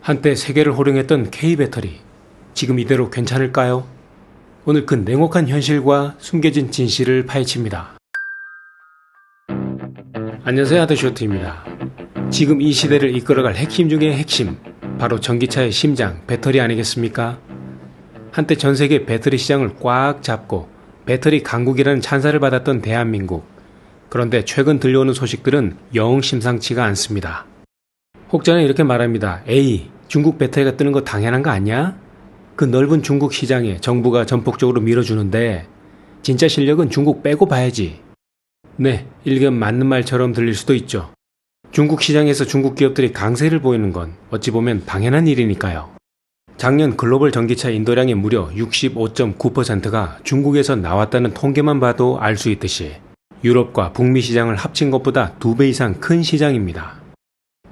한때 세계를 호령했던 K배터리, 지금 이대로 괜찮을까요? 오늘 그 냉혹한 현실과 숨겨진 진실을 파헤칩니다. 안녕하세요, 아더쇼트입니다. 지금 이 시대를 이끌어갈 핵심 중의 핵심, 바로 전기차의 심장, 배터리 아니겠습니까? 한때 전세계 배터리 시장을 꽉 잡고 배터리 강국이라는 찬사를 받았던 대한민국. 그런데 최근 들려오는 소식들은 영 심상치가 않습니다. 혹자는 이렇게 말합니다. 에이, 중국 배터리가 뜨는 거 당연한 거 아니야? 그 넓은 중국 시장에 정부가 전폭적으로 밀어주는데 진짜 실력은 중국 빼고 봐야지. 네, 일견 맞는 말처럼 들릴 수도 있죠. 중국 시장에서 중국 기업들이 강세를 보이는 건 어찌 보면 당연한 일이니까요. 작년 글로벌 전기차 인도량의 무려 65.9%가 중국에서 나왔다는 통계만 봐도 알 수 있듯이 유럽과 북미 시장을 합친 것보다 2배 이상 큰 시장입니다.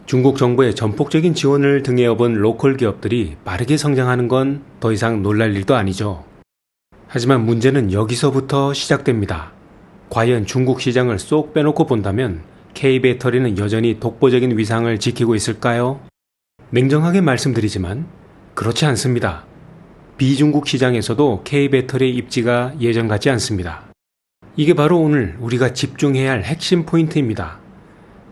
중국 정부의 전폭적인 지원을 등에 업은 로컬 기업들이 빠르게 성장하는 건 더 이상 놀랄 일도 아니죠. 하지만 문제는 여기서부터 시작됩니다. 과연 중국 시장을 쏙 빼놓고 본다면 K배터리는 여전히 독보적인 위상을 지키고 있을까요? 냉정하게 말씀드리지만 그렇지 않습니다. 비중국 시장에서도 K배터리의 입지가 예전 같지 않습니다. 이게 바로 오늘 우리가 집중해야 할 핵심 포인트입니다.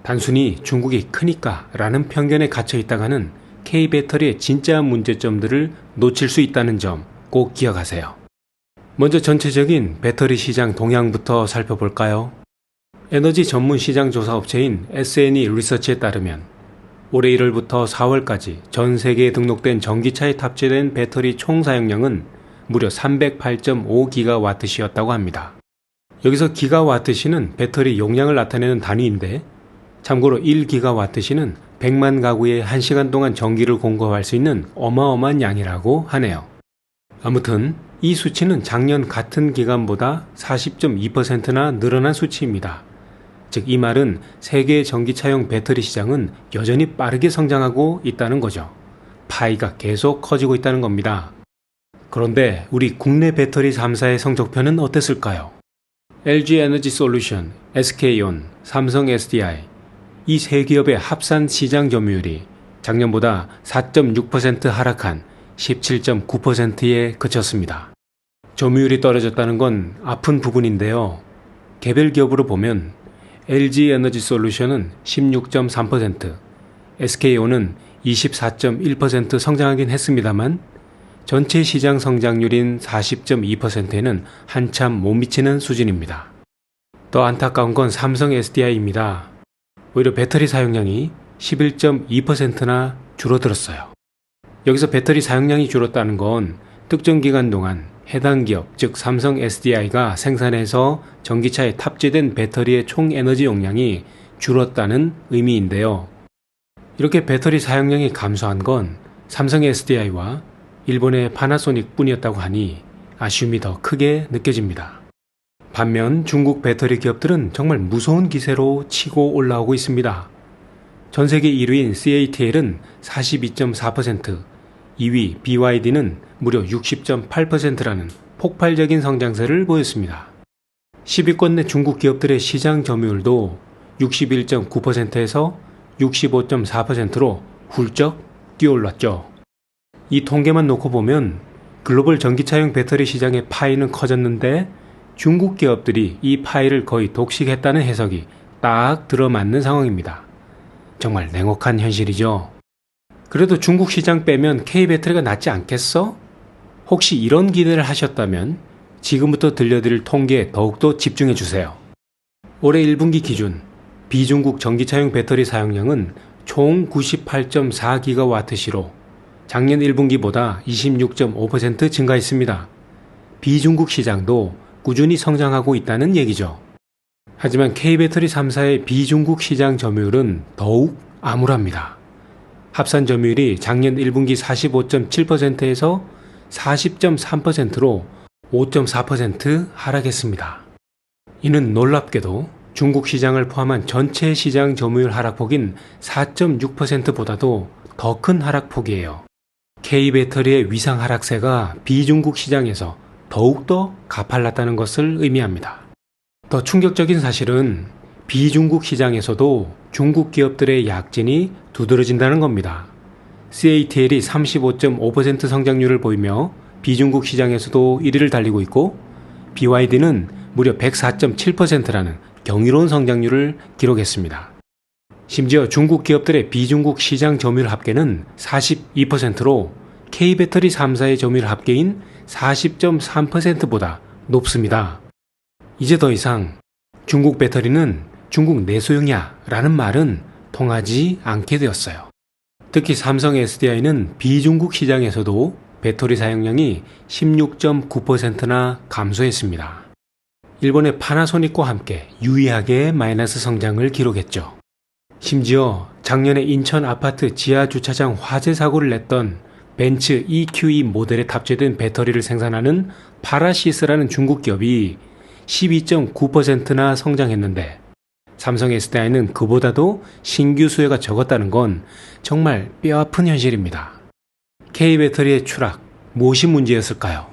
단순히 중국이 크니까 라는 편견에 갇혀 있다가는 K배터리의 진짜 문제점들을 놓칠 수 있다는 점 꼭 기억하세요. 먼저 전체적인 배터리 시장 동향부터 살펴볼까요? 에너지 전문 시장 조사 업체인 S&E 리서치에 따르면 올해 1월부터 4월까지 전 세계에 등록된 전기차에 탑재된 배터리 총 사용량은 무려 308.5GWh였다고 합니다. 여기서 기가와트시는 배터리 용량을 나타내는 단위인데 참고로 1GWh는 100만 가구에 1시간 동안 전기를 공급할 수 있는 어마어마한 양이라고 하네요. 아무튼 이 수치는 작년 같은 기간보다 40.2%나 늘어난 수치입니다. 즉 이 말은 세계 전기차용 배터리 시장은 여전히 빠르게 성장하고 있다는 거죠. 파이가 계속 커지고 있다는 겁니다. 그런데 우리 국내 배터리 3사의 성적표는 어땠을까요? LG에너지솔루션, SK온, 삼성 SDI 이 세 기업의 합산 시장 점유율이 작년보다 4.6% 하락한 17.9%에 그쳤습니다. 점유율이 떨어졌다는 건 아픈 부분인데요. 개별 기업으로 보면 LG에너지솔루션은 16.3%, SK온은 24.1% 성장하긴 했습니다만 전체 시장 성장률인 40.2%에는 한참 못 미치는 수준입니다. 더 안타까운 건 삼성 SDI입니다. 오히려 배터리 사용량이 11.2%나 줄어들었어요. 여기서 배터리 사용량이 줄었다는 건 특정 기간 동안 해당 기업, 즉 삼성 SDI가 생산해서 전기차에 탑재된 배터리의 총 에너지 용량이 줄었다는 의미인데요. 이렇게 배터리 사용량이 감소한 건 삼성 SDI와 일본의 파나소닉 뿐이었다고 하니 아쉬움이 더 크게 느껴집니다. 반면 중국 배터리 기업들은 정말 무서운 기세로 치고 올라오고 있습니다. 전세계 1위인 CATL은 42.4%, 2위 BYD는 무려 60.8%라는 폭발적인 성장세를 보였습니다. 10위권 내 중국 기업들의 시장 점유율도 61.9%에서 65.4%로 훌쩍 뛰어올랐죠. 이 통계만 놓고 보면 글로벌 전기차용 배터리 시장의 파이는 커졌는데 중국 기업들이 이 파이를 거의 독식했다는 해석이 딱 들어맞는 상황입니다. 정말 냉혹한 현실이죠. 그래도 중국 시장 빼면 K배터리가 낫지 않겠어? 혹시 이런 기대를 하셨다면 지금부터 들려드릴 통계에 더욱더 집중해주세요. 올해 1분기 기준 비중국 전기차용 배터리 사용량은 총 98.4GWh로 작년 1분기보다 26.5% 증가했습니다. 비중국 시장도 꾸준히 성장하고 있다는 얘기죠. 하지만 K배터리 3사의 비중국 시장 점유율은 더욱 암울합니다. 합산 점유율이 작년 1분기 45.7%에서 40.3%로 5.4% 하락했습니다. 이는 놀랍게도 중국 시장을 포함한 전체 시장 점유율 하락폭인 4.6%보다도 더 큰 하락폭이에요. K배터리의 위상 하락세가 비중국 시장에서 더욱더 가팔랐다는 것을 의미합니다. 더 충격적인 사실은 비중국 시장에서도 중국 기업들의 약진이 두드러진다는 겁니다. CATL이 35.5% 성장률을 보이며 비중국 시장에서도 1위를 달리고 있고 BYD는 무려 104.7%라는 경이로운 성장률을 기록했습니다. 심지어 중국 기업들의 비중국 시장 점유율 합계는 42%로 K배터리 3사의 점유율 합계인 40.3%보다 높습니다. 이제 더 이상 중국 배터리는 중국 내소용이야 라는 말은 통하지 않게 되었어요. 특히 삼성 SDI는 비중국 시장에서도 배터리 사용량이 16.9%나 감소했습니다. 일본의 파나소닉과 함께 유의하게 마이너스 성장을 기록했죠. 심지어 작년에 인천 아파트 지하 주차장 화재 사고를 냈던 벤츠 EQE 모델에 탑재된 배터리를 생산하는 파라시스라는 중국 기업이 12.9%나 성장했는데 삼성 SDI는 그보다도 신규 수요가 적었다는 건 정말 뼈아픈 현실입니다. K배터리의 추락, 무엇이 문제였을까요?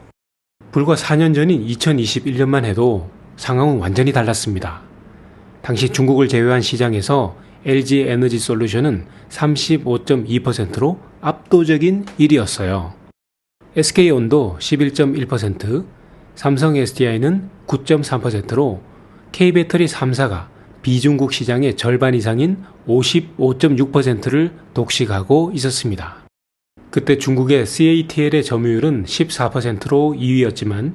불과 4년 전인 2021년만 해도 상황은 완전히 달랐습니다. 당시 중국을 제외한 시장에서 LG 에너지 솔루션은 35.2%로 압도적인 1위였어요. SK온도 11.1%, 삼성 SDI는 9.3%로 K배터리 3사가 비중국 시장의 절반 이상인 55.6%를 독식하고 있었습니다. 그때 중국의 CATL의 점유율은 14%로 2위였지만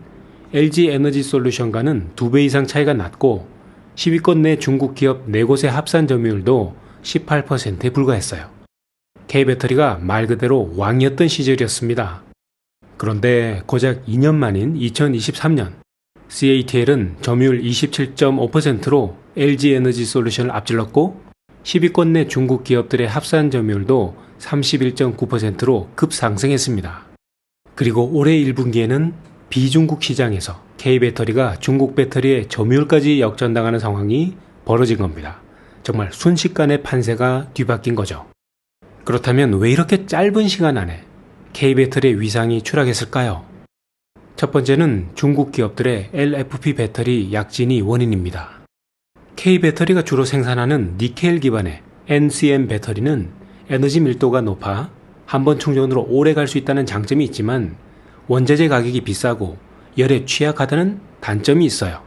LG 에너지 솔루션과는 2배 이상 차이가 났고 10위권 내 중국 기업 4곳의 합산 점유율도 18%에 불과했어요. K배터리가 말 그대로 왕이었던 시절이었습니다. 그런데 고작 2년 만인 2023년 CATL은 점유율 27.5%로 LG 에너지 솔루션을 앞질렀고 10위권 내 중국 기업들의 합산 점유율도 31.9%로 급상승했습니다. 그리고 올해 1분기에는 비중국 시장에서 K배터리가 중국 배터리의 점유율까지 역전당하는 상황이 벌어진 겁니다. 정말 순식간에 판세가 뒤바뀐 거죠. 그렇다면 왜 이렇게 짧은 시간 안에 K배터리의 위상이 추락했을까요? 첫 번째는 중국 기업들의 LFP 배터리 약진이 원인입니다. K배터리가 주로 생산하는 니켈 기반의 NCM 배터리는 에너지 밀도가 높아 한번 충전으로 오래 갈 수 있다는 장점이 있지만 원자재 가격이 비싸고 열에 취약하다는 단점이 있어요.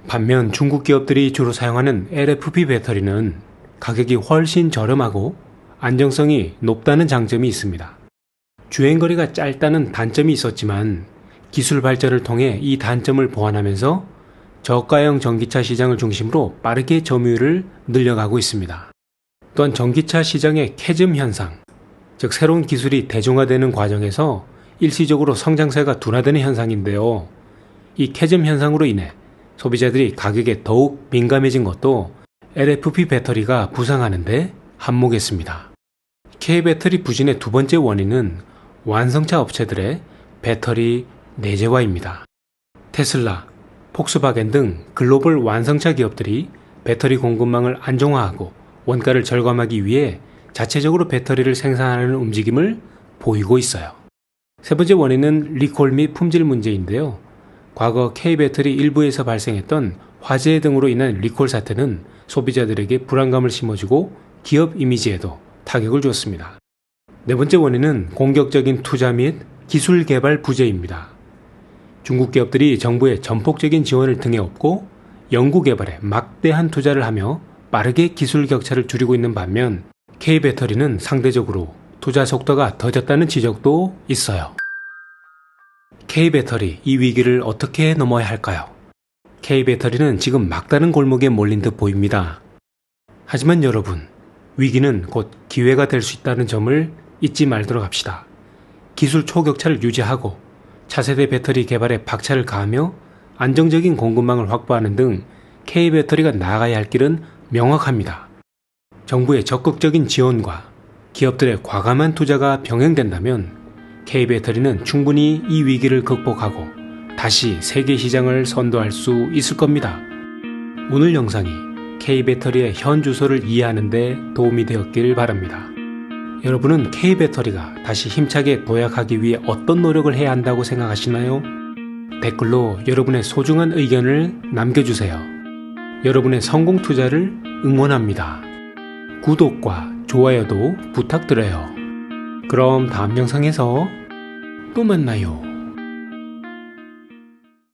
반면 중국 기업들이 주로 사용하는 LFP 배터리는 가격이 훨씬 저렴하고 안정성이 높다는 장점이 있습니다. 주행거리가 짧다는 단점이 있었지만 기술 발전을 통해 이 단점을 보완하면서 저가형 전기차 시장을 중심으로 빠르게 점유율을 늘려가고 있습니다. 또한 전기차 시장의 캐즘 현상, 즉 새로운 기술이 대중화되는 과정에서 일시적으로 성장세가 둔화되는 현상인데요. 이 캐즘 현상으로 인해 소비자들이 가격에 더욱 민감해진 것도 LFP 배터리가 부상하는데 한몫했습니다. K배터리 부진의 두 번째 원인은 완성차 업체들의 배터리 내재화입니다. 테슬라, 폭스바겐 등 글로벌 완성차 기업들이 배터리 공급망을 안정화하고 원가를 절감하기 위해 자체적으로 배터리를 생산하는 움직임을 보이고 있어요. 세 번째 원인은 리콜 및 품질 문제인데요. 과거 K배터리 일부에서 발생했던 화재 등으로 인한 리콜 사태는 소비자들에게 불안감을 심어주고 기업 이미지에도 타격을 줬습니다. 네 번째 원인은 공격적인 투자 및 기술 개발 부재입니다. 중국 기업들이 정부의 전폭적인 지원을 등에 업고 연구 개발에 막대한 투자를 하며 빠르게 기술 격차를 줄이고 있는 반면 K배터리는 상대적으로 투자 속도가 더뎠다는 지적도 있어요. K배터리 이 위기를 어떻게 넘어야 할까요? K배터리는 지금 막다른 골목에 몰린 듯 보입니다. 하지만 여러분, 위기는 곧 기회가 될 수 있다는 점을 잊지 말도록 합시다. 기술 초격차를 유지하고 차세대 배터리 개발에 박차를 가하며 안정적인 공급망을 확보하는 등 K배터리가 나아가야 할 길은 명확합니다. 정부의 적극적인 지원과 기업들의 과감한 투자가 병행된다면 K배터리는 충분히 이 위기를 극복하고 다시 세계 시장을 선도할 수 있을 겁니다. 오늘 영상이 K배터리의 현 주소를 이해하는 데 도움이 되었길 바랍니다. 여러분은 K배터리가 다시 힘차게 도약하기 위해 어떤 노력을 해야 한다고 생각하시나요? 댓글로 여러분의 소중한 의견을 남겨주세요. 여러분의 성공 투자를 응원합니다. 구독과 좋아요도 부탁드려요. 그럼 다음 영상에서 또 만나요.